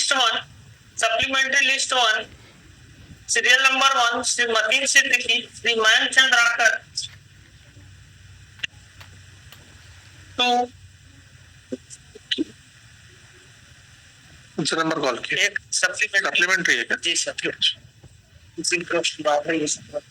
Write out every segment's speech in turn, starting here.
list 1, supplementary list 1, serial number 1, Sri Matin Siddiqui, Sri Mayank Chand Rakar. 2. कौन सा number call किया? एक supplementary है क्या? जी सर। इसी प्रश्न बात है ये सब।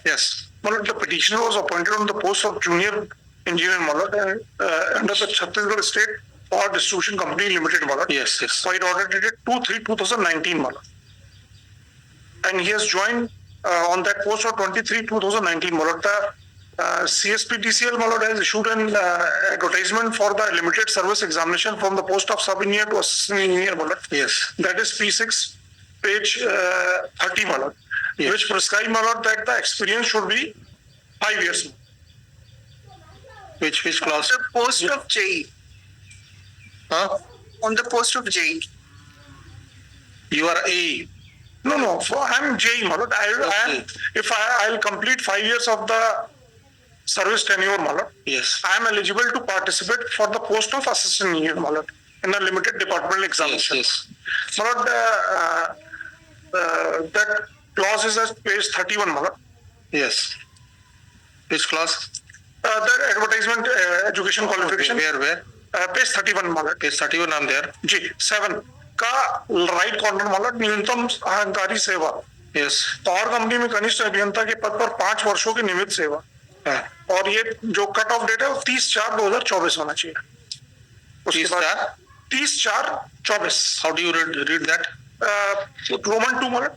Yes. Malad, the petitioner was appointed on the post of junior engineer Malad under the Chhattisgarh State Power Distribution Company Limited Malad. Yes, yes. So it ordered dated 2/3/2019 Malad. And he has joined on that post of 23/2019 Malad. The CSPTCL Malad has issued an advertisement for the limited service examination from the post of sub-engineer to assistant engineer Malad. Yes. That is P6, page 30 Malad. Yes. Which prescribe Malad that the experience should be 5 years. Which class? The post of JE. Huh? On the post of JE. You are A. No. I'm JE, Malad. I'll complete 5 years of the service tenure, Malad. Yes. I am eligible to participate for the post of assistant engineer, Malad, in a limited departmental examination. Yes. Malad, that clause is at page 31, Malad. Yes. Which clause? The advertisement education qualification. Where? Page 31, Malad. Page 31, I'm there. G. 7. का right corner मालक न्यूनतम अहंकारी सेवा. Yes. Power company में कनिष्ठ अभियंता के पद पर 5 वर्षों की नियमित सेवा. और ये जो कट ऑफ डेट है वो 30/4/2024 होना चाहिए. उसके बाद 30/4/24. How do you read that? Roman 2 मालक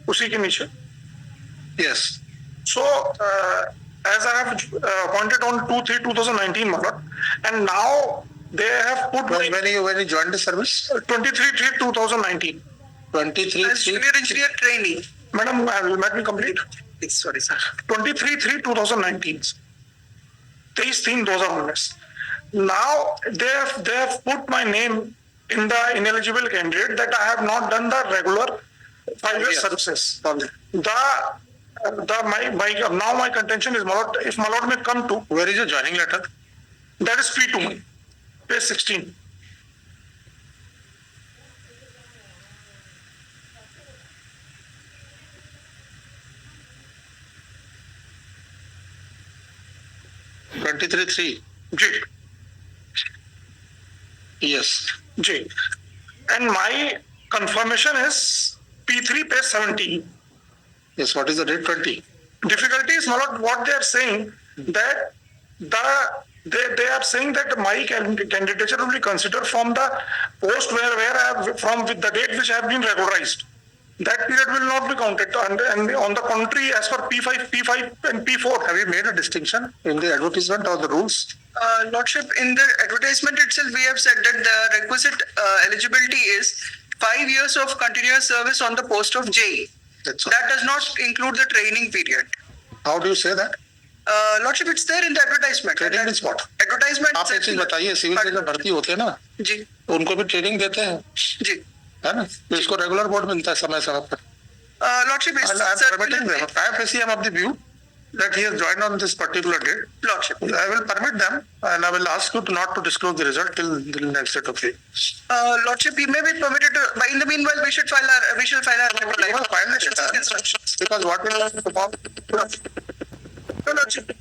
उसी के नीचे. Yes. So as I have appointed on 2/3/2019 Malad, and now they have put when you joined the service 23/3/2019. 23 as junior engineer trainee. Madam, let me complete. Sorry, sir. 23/3/2019. 23/3/2019. Now they have put my name in the ineligible candidate that I have not done the regular 5-year services. Now my contention is Malad, if Malad may come to, where is your joining letter? That is P2, page 16. (23/3) J. Yes, J. And my confirmation is P3, page 17. Yes, what is the date? 20. Difficulty is not what they are saying, that they are saying that my candidature will be considered from the post where I have, from the date which I have been regularized. That period will not be counted. And on the contrary, as per P5 and P4, have you made a distinction in the advertisement or the rules? Lordship, in the advertisement itself, we have said that the requisite eligibility is 5 years of continuous service on the post of JE. That does not include the training period. How do you say that? Lordship, it's there in the advertisement. Training means what? Advertisement. आप एक चीज बताइए, civil से जब भर्ती होते हैं ना, जी, तो उनको भी ट्रेनिंग देते हैं, जी, है ना? तो इसको रेगुलर बोर्ड मिलता है समय पर. Lordship, I am facing of the view that he has joined on this particular date. Lordship, I will permit them, and I will ask you not to disclose the result till the next date of the. Lordship, he may be permitted to. But in the meanwhile, we shall file our. Because what will perform? No, Lordship,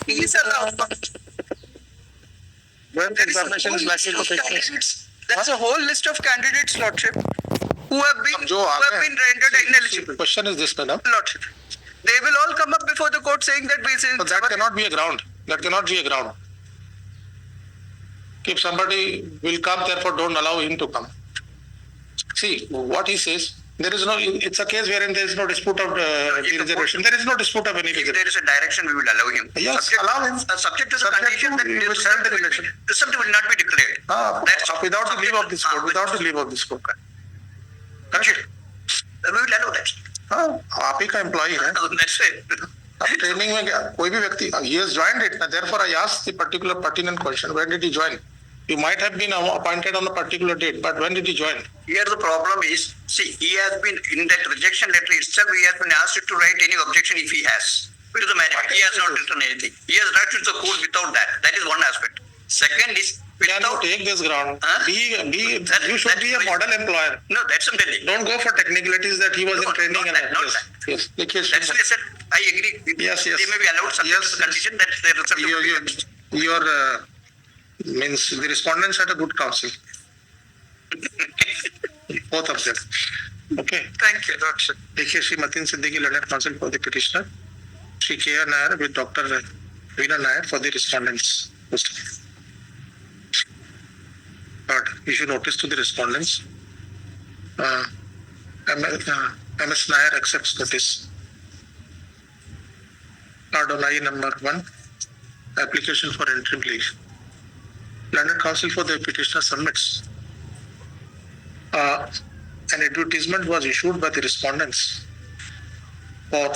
he is allowed. When the examination is likely to take place. That's a whole list of candidates, Lordship, who have been rendered ineligible. Question is this, madam. Lordship, they will all come up before the court saying that we say. So that cannot be a ground. That cannot be a ground. If somebody will come, therefore don't allow him to come. See, what he says, there is no, it's a case wherein there is no dispute of reservation. There is no dispute of any reservation. If there is a direction, we will allow him. Yes, allow him. Subject to the condition that we will send the election. Result will not be declared. Without the leave of this court. Without the leave of this court. Correct. We will allow that. आप ही का employee है. अब training में क्या कोई भी व्यक्ति he has joined it. Therefore, I asked the particular pertinent question. When did he join? You might have been appointed on a particular date, but when did he join? Here the problem is, see, he has been in that rejection letter itself. He has been asked to write any objection if he has to the management. He has not written anything. He has written to the court without that. That is one aspect. Second is Can you without. take this ground? Huh? You should be a model employer. No, that's what I'm telling. Don't go for technicalities that he was in training not and that, not yes. that. Yes. देखिए, That's why I said I agree. Yes, yes. They may be allowed subject Yes, to the condition that they are subject to your means the respondents had a good counsel. Both of them. Okay. Thank you, Doctor. देखिए, Shri Mateen Siddiqui learned counsel for the petitioner, Shri K.R. Nair with Dr. Veena Nair for the respondents. Third, issue notice to the respondents. MS Nair accepts notice. Third on I number 1, application for interim leave. Learned counsel for the petitioner submits. An advertisement was issued by the respondents for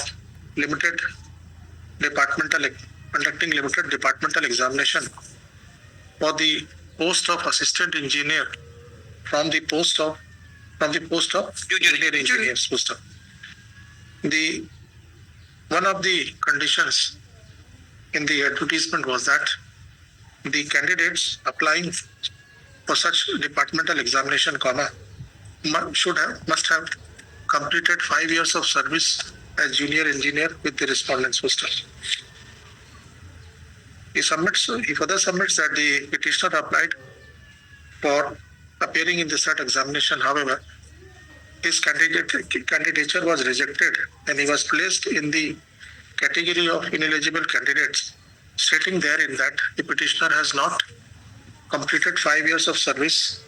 conducting limited departmental examination for the post of assistant engineer from the post of junior engineers post. The one of the conditions in the advertisement was that the candidates applying for such departmental examination, must have completed 5 years of service as junior engineer with the respondents poster. He further submits that the petitioner applied for appearing in the said examination. However, his candidature was rejected and he was placed in the category of ineligible candidates, stating therein that the petitioner has not completed 5 years of service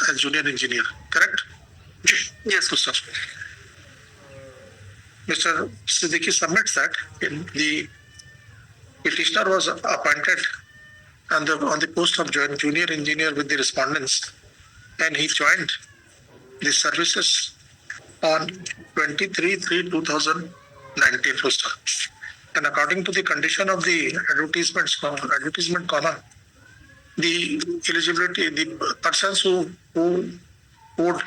as junior engineer. Correct? Yes, Mr. Siddiqui submits that the petitioner was appointed on the post of junior engineer with the respondents, and he joined the services on 23/3/2019. And according to the condition of the advertisement, the eligibility, the persons who would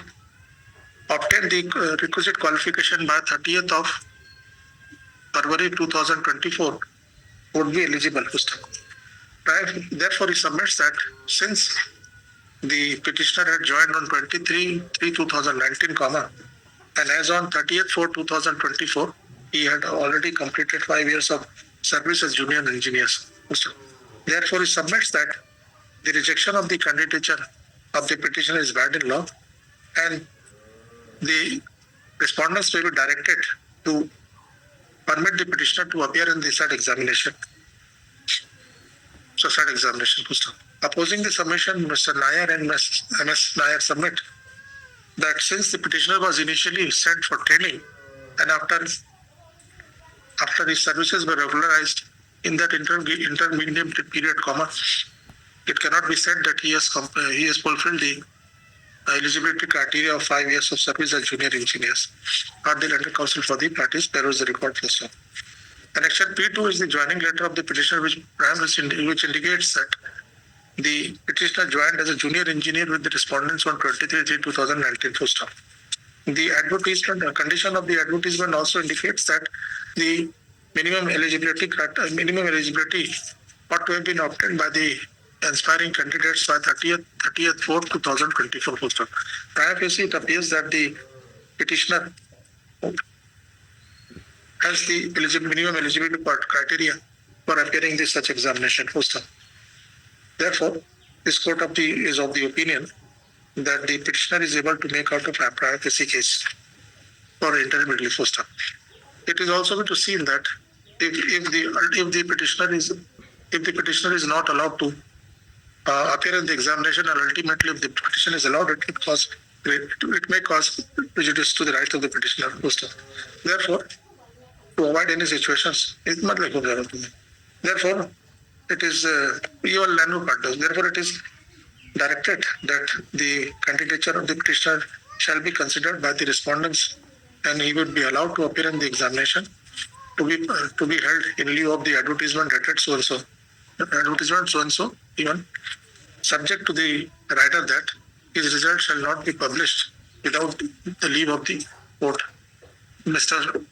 obtain the requisite qualification by 30th of February 2024 would be eligible. Therefore, he submits that since the petitioner had joined on 23/3/2019, and as on 30th/4/2024, he had already completed 5 years of service as junior engineers. Therefore, he submits that the rejection of the candidature of the petitioner is bad in law, and the respondents will be directed to permit the petitioner to appear in the said examination. So, said examination. Opposing the submission, Mr. Nair and MS Nair submit that since the petitioner was initially sent for training, and after his services were regularized in that intermediate period, it cannot be said that he has fulfilled the eligibility criteria of 5 years of service as junior engineers. Are the learned counsel for the parties? There was the report first. Annex P2 is the joining letter of the petitioner, which indicates that the petitioner joined as a junior engineer with the respondents on 23/3/2019. The advertisement, condition of the advertisement also indicates that the minimum eligibility ought to have been obtained by the aspiring candidates by 30th/4/2024. Previously, it appears that the petitioner has the minimum eligibility criteria for appearing in such examination. Therefore, this court is of the opinion that the petitioner is able to make out a prior case for interim relief. It is also to see that if the petitioner is not allowed to appear in the examination, and ultimately if the petition is allowed, it may cause prejudice to the rights of the petitioner. Therefore, to avoid any situations, therefore, it is therefore it is directed that the candidature of the petitioner shall be considered by the respondents, and he would be allowed to appear in the examination to be held in lieu of the advertisement dated so and so. Advertisement so and so, even subject to the writer that his result shall not be published without the leave of the court. Mr.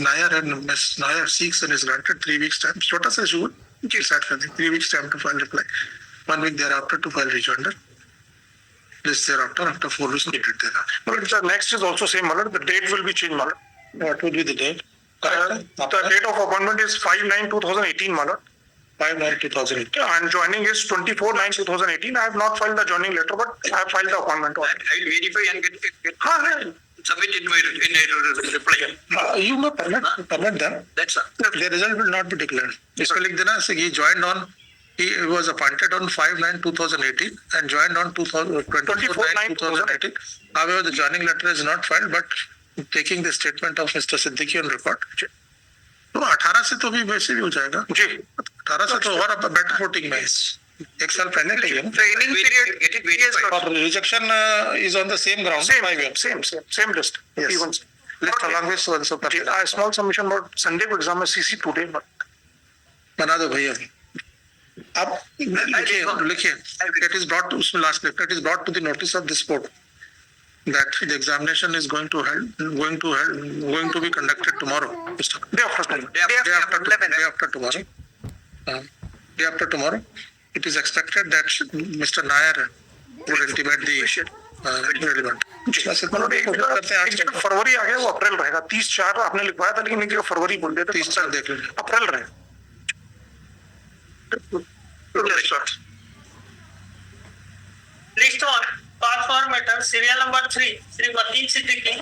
Nair and Ms. Nair seeks and is granted 3 weeks time. छोटा सा issue है, start करते हैं, 3 weeks time to file reply. 1 week thereafter to file rejoinder. This thereafter after 4 weeks date देना. But the next is also same, Malad. The date will be changed, Malad. What will be the date? The date of appointment is 5/9/2018, Malad. 5/9/2008. And joining is 24/9/2018. I have not filed the joining letter, but I have filed the appointment order. I will verify and get submit in a reply. You may permit them. That's The result will not be declared. इसको लिख देना कि he joined on, he was appointed on 5/9/2018 and joined on 24/9/2018. However, the joining letter is not filed, but taking the statement of Mr. Siddiqui on record. तो 18 से तो भी वैसे भी हो जाएगा. जी. 18 से तो और बेटर फुटिंग में. 1 साल पहले का ही है. training period, get it verified. और rejection is on the same ground. Same 5 years. Same list. Yes. Even List along with so and so. a small submission about Sunday को exam में CC today, but बना दो भैया. अब लिखिए it is brought to उसमें last lecture, it is brought to the notice of this board that the examination is going to be conducted tomorrow. day after Day after tomorrow. It is expected that Mr. Nair would intimate the relevant. मतलब एक जगह फरवरी आ गया, वो अप्रैल रहेगा. 30/4 आपने लिखवाया था, लेकिन एक जगह फरवरी बोल दिया था. 30 तक देख लेंगे. अप्रैल रहे. List 1, pass for matter, serial number 3, Sri Mateen Siddiqui,